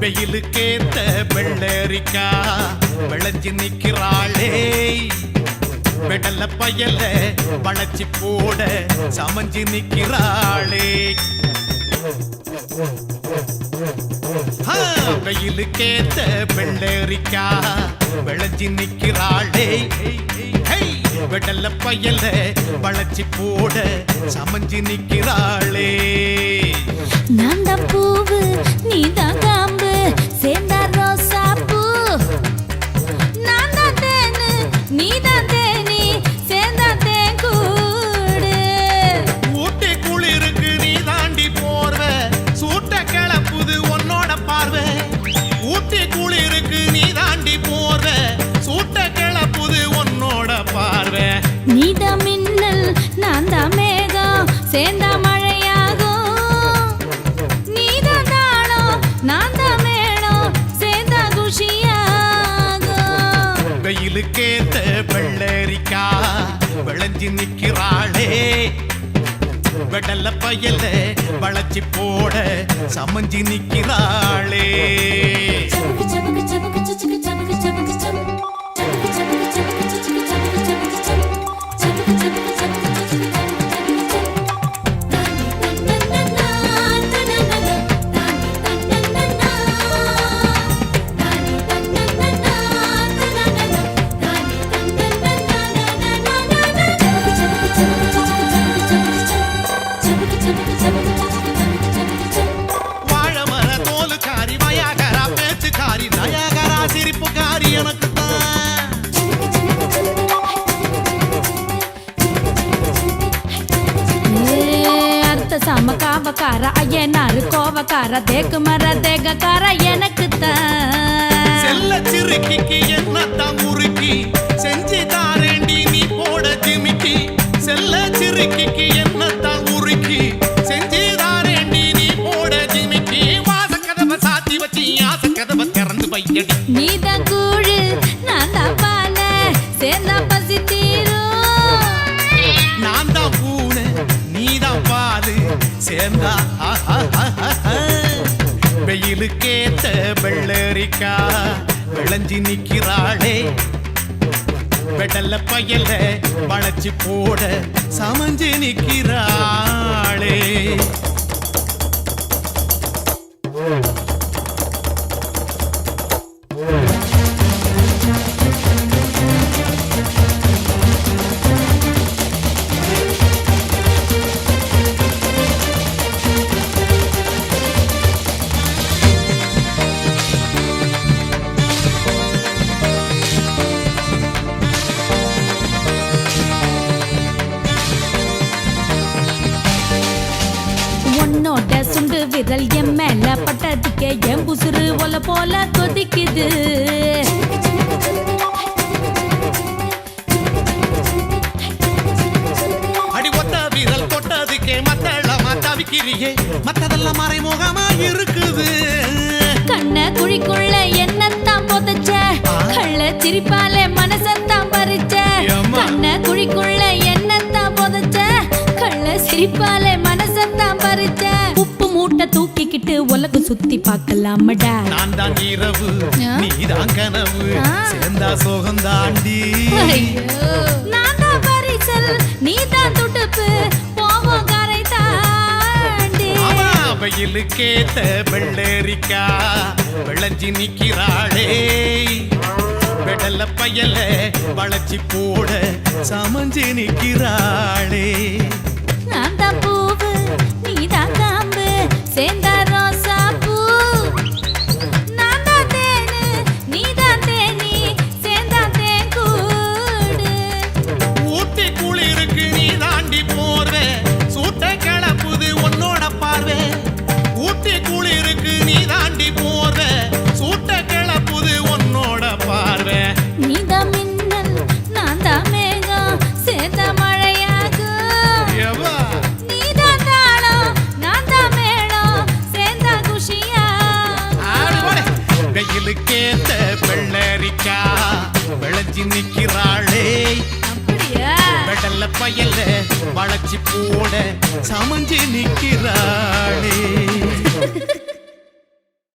வெயிலுக்கேத்த வெள்ளரிக்கா விளைஞ்சி நிக்கிறாளே வெடல பயல வளைச்சி போட சமஞ்சி நிக்கிறாளே வெயிலுக்கேத்த வெள்ளரிக்கா விளைஞ்சி நிக்கிறாளே வெடல பயல வளைச்சி போட சமஞ்சி நிக்கிறாளே நான் தான் பூவு நீதான் காம்பு சேர்ந்தா ரோசா பூ நான் தான் தேனு நீதான் தேனி சேர்ந்தா தேங்கூடு ஊட்டி குளிருக்கு நீ தாண்டி போர்வ சூட்ட கிளப்புது உன்னோட பார்வை ஊட்டி குளிருக்கு நீ தாண்டி போர்வ சூட்ட கிளப்புது உன்னோட பார்வை நீதான் மின்னல் நான் தான் மேகம் சேர்ந்தா வெயிலுக்கேத்த வெள்ளரிக்கா விளைஞ்சி நிக்கிறாளே வெடல பயல வளைச்சி போட சமஞ்சி நிக்கிறாளே காவக்கார ஐயனாரு கோவக்கார தேக்கு மர தேகக்கார எனக்கு செல்ல சிறுக்கிக்கு என்னத்தான் முறுக்கி செஞ்சு தாரேண்டி நீ போட ஜிமிக்கி செல்ல சிறுக்கிக்கு என்னத்தான் முறுக்கி செஞ்சு தாரேண்டி நீ போட ஜிமிக்கி வாச கதவை சாத்தி வச்சு ஆசை கதவை திறந்து வையடி நீதான் கூழு நான் தான் பால சேர்ந்தா பசி தீரும் நான் தான் பூனை நீதான் பாலு சேர்ந்தா வெயிலுக்கேத்த வெள்ளரிக்கா விளைஞ்சி நிக்கிறாளே வெடல பயல வளைச்சி போட சமஞ்சு நிக்கிறாளே உன்னோட சுண்டு விரல் என் மேல பட்டதுக்கே என் புசுறு ஒல போல கொதிக்குது அடி ஒத்த விரல் தொட்டதுக்கே மத்தளமா தவிக்கிறியே மத்ததெல்லாம் மறைமுகமா இருக்குது கண்ண குழிக்குள்ள என்னத்தான் புதைச்ச கள்ள சிரிப்பாலே மனசத்தான் பறிச்ச கண்ண குழிக்குள்ள என்னத்தான் புதைச்ச கள்ள சிரிப்பாலே மனசத்தான் பறிச்ச உப்பு மூட்டை தூக்கிக்கிட்டு உலகம் சுத்தி பார்க்கலாமடா நான் தான் இரவு நீதான் கனவு சேர்ந்தா சோகம் தாண்டி நான் தான் பரிசல் நீதான் துடுப்பு போவோம் கரை தாண்டி வெயிலுக்கேத்த வெள்ளரிக்கா விளைஞ்சி நிக்கிறாளே வெடல பயல வளைச்சி போட சமஞ்சு நிக்கிறாளே நான் தான் பூவு நீதான் காம்பு சேர்ந்தா ரோசா பூ நான் தான் தேனு நீதான் தேனி சேர்ந்தா தேங்கூடு ஊட்டி குளிருக்கு நீ தாண்டி போர்வ சூட்ட கிளப்புது உன்னோட பார்வை ஊட்டி குளிருக்கு நீ தாண்டி போர்வ சூட்ட கிளப்புது உன்னோட பார்வை நீதான் மின்னல் நான் தான் மேகம் சேர்ந்தா மழையாகும் அக்கா விளைஞ்சி நிக்கிறாளே அப்படியா வெடல்ல பயல்ல வளைச்சி போட சமஞ்சு நிக்கிறாளே